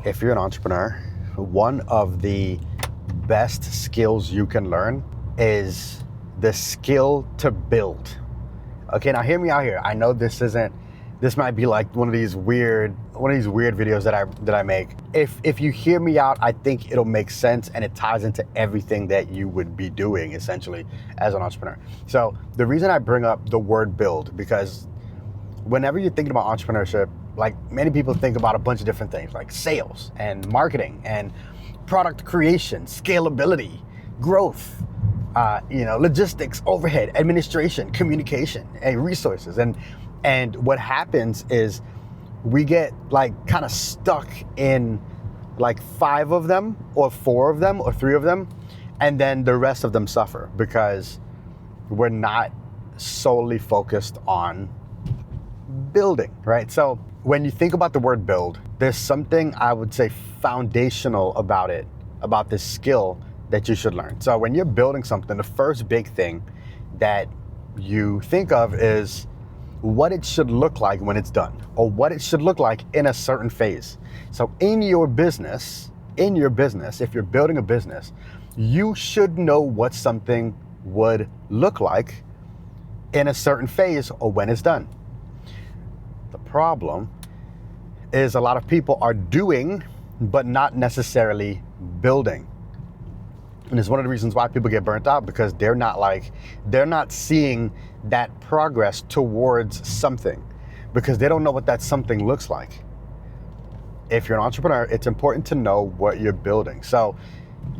if you're an entrepreneur, one of the best skills you can learn is the skill to build. Okay, now hear me out here. I know this might be like one of these weird videos that I make. If you hear me out, I think it'll make sense and it ties into everything that you would be doing essentially as an entrepreneur. So the reason I bring up the word build, because whenever you're thinking about entrepreneurship, like many people think about a bunch of different things like sales and marketing and product creation, scalability, growth, logistics, overhead, administration, communication, and resources. And what happens is we get like kind of stuck in like 5 of them or 4 of them or 3 of them, and then the rest of them suffer because we're not solely focused on building, right? So when you think about the word build, there's something I would say foundational about it, about this skill that you should learn. So when you're building something, the first big thing that you think of is what it should look like when it's done, or what it should look like in a certain phase. So in your business, if you're building a business, you should know what something would look like in a certain phase or when it's done. The problem is a lot of people are doing, but not necessarily building. And it's one of the reasons why people get burnt out, because they're not seeing that progress towards something, because they don't know what that something looks like. If you're an entrepreneur, it's important to know what you're building. So,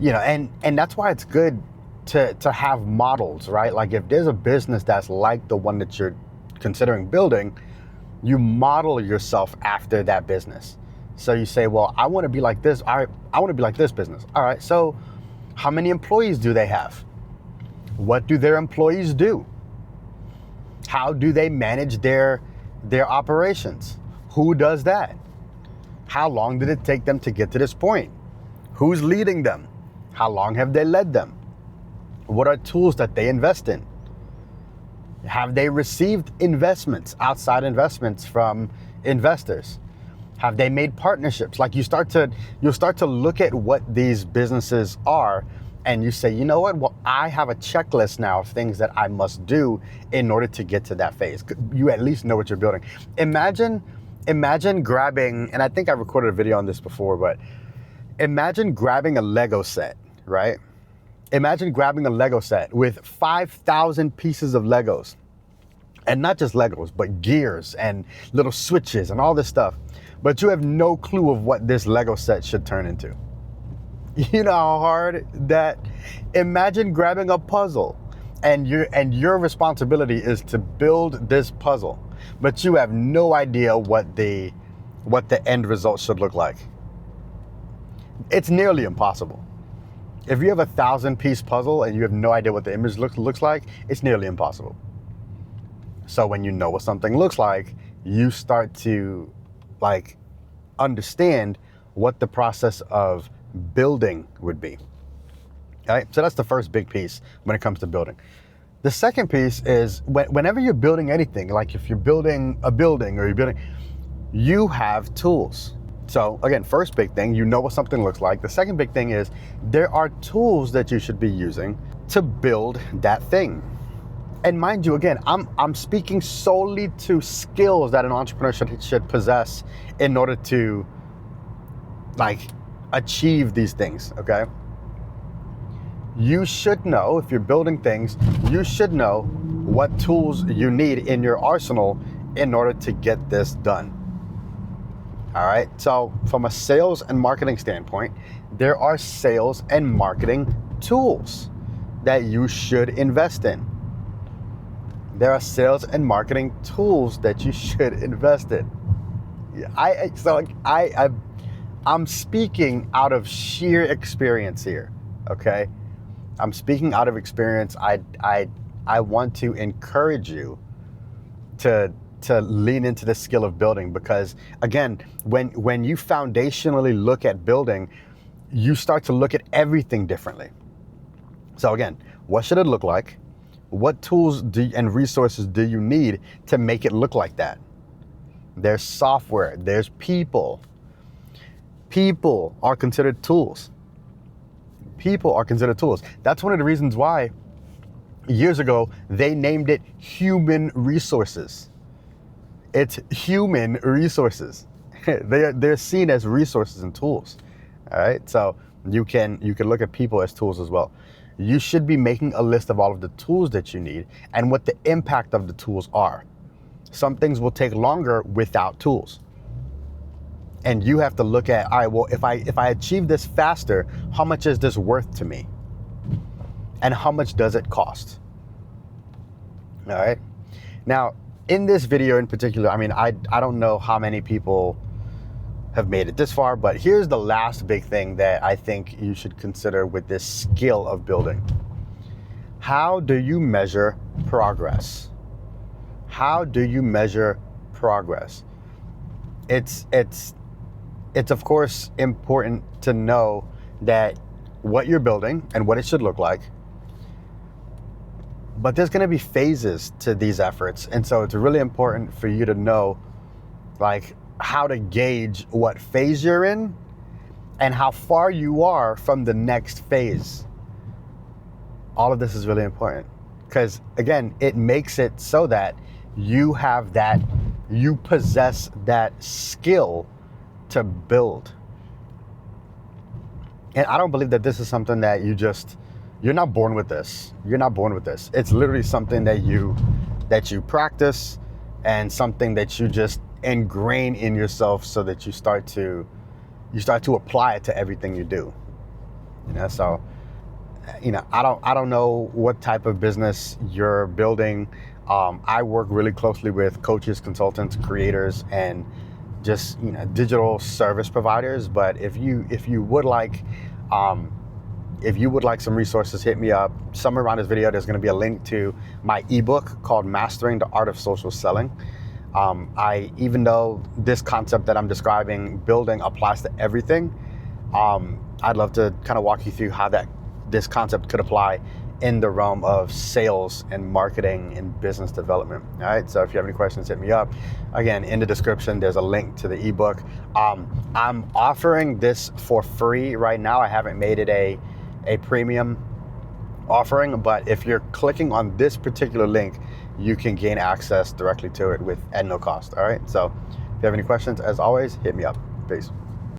and that's why it's good to have models, right? Like if there's a business that's like the one that you're considering building, you model yourself after that business. So you say, well, I want to be like this. I want to be like this business. All right. So how many employees do they have? What do their employees do? How do they manage their operations? Who does that? How long did it take them to get to this point? Who's leading them? How long have they led them? What are tools that they invest in? Have they received investments, outside investments from investors? Have they made partnerships? Like you'll start to look at what these businesses are, and you say, you know what? Well, I have a checklist now of things that I must do in order to get to that phase. You at least know what you're building. Imagine grabbing, and I think I recorded a video on this before, but imagine grabbing a Lego set, right? Imagine grabbing a Lego set with 5,000 pieces of Legos, and not just Legos, but gears and little switches and all this stuff. But you have no clue of what this Lego set should turn into. You know how hard that? Imagine grabbing a puzzle, and your responsibility is to build this puzzle, but you have no idea what the end result should look like. It's nearly impossible. If you have a 1,000-piece puzzle and you have no idea what the image looks like, it's nearly impossible. So when you know what something looks like, you start to understand what the process of building would be. All right, so that's the first big piece when it comes to building. The second piece is whenever you're building anything, like if you're building a building or you have tools. So again, first big thing, you know what something looks like. The second big thing is there are tools that you should be using to build that thing. And mind you, again, I'm speaking solely to skills that an entrepreneur should possess in order to achieve these things, okay? You should know, if you're building things, you should know what tools you need in your arsenal in order to get this done. All right, so from a sales and marketing standpoint, there are sales and marketing tools that you should invest in. There are sales and marketing tools that you should invest in. I'm speaking out of sheer experience here, okay? I'm speaking out of experience. I want to encourage you to lean into the skill of building, because again, when you foundationally look at building, you start to look at everything differently. So again, what should it look like? What tools and resources do you need to make it look like that? There's software, there's people. People are considered tools. People are considered tools. That's one of the reasons why years ago they named it human resources. It's human resources. They're seen as resources and tools. All right, so you can look at people as tools as well. You should be making a list of all of the tools that you need and what the impact of the tools are. Some things will take longer without tools. And you have to look at, all right, well, if I achieve this faster, how much is this worth to me? And how much does it cost? All right. Now, in this video in particular, I mean, I don't know how many people have made it this far, but here's the last big thing that I think you should consider with this skill of building. How do you measure progress? How do you measure progress? It's of course important to know that what you're building and what it should look like, but there's going to be phases to these efforts. And so it's really important for you to know like how to gauge what phase you're in and how far you are from the next phase. All of this is really important because again, it makes it so that you possess that skill to build. And I don't believe that this is something that you're not born with this. You're not born with this. It's literally something that you practice and something that you just ingrain in yourself so that you start to apply it to everything you do. You know, so I don't know what type of business you're building. I work really closely with coaches, consultants, creators, and just digital service providers. But if you would like some resources, hit me up. Somewhere around this video, there's going to be a link to my ebook called Mastering the Art of Social Selling. Even though this concept that I'm describing, building, applies to everything, I'd love to kind of walk you through how this concept could apply in the realm of sales and marketing and business development. All right, so if you have any questions, hit me up. Again, in the description, there's a link to the ebook. I'm offering this for free right now. I haven't made it a premium offering, but if you're clicking on this particular link, you can gain access directly to it at no cost. All right, so if you have any questions, as always, hit me up. Peace.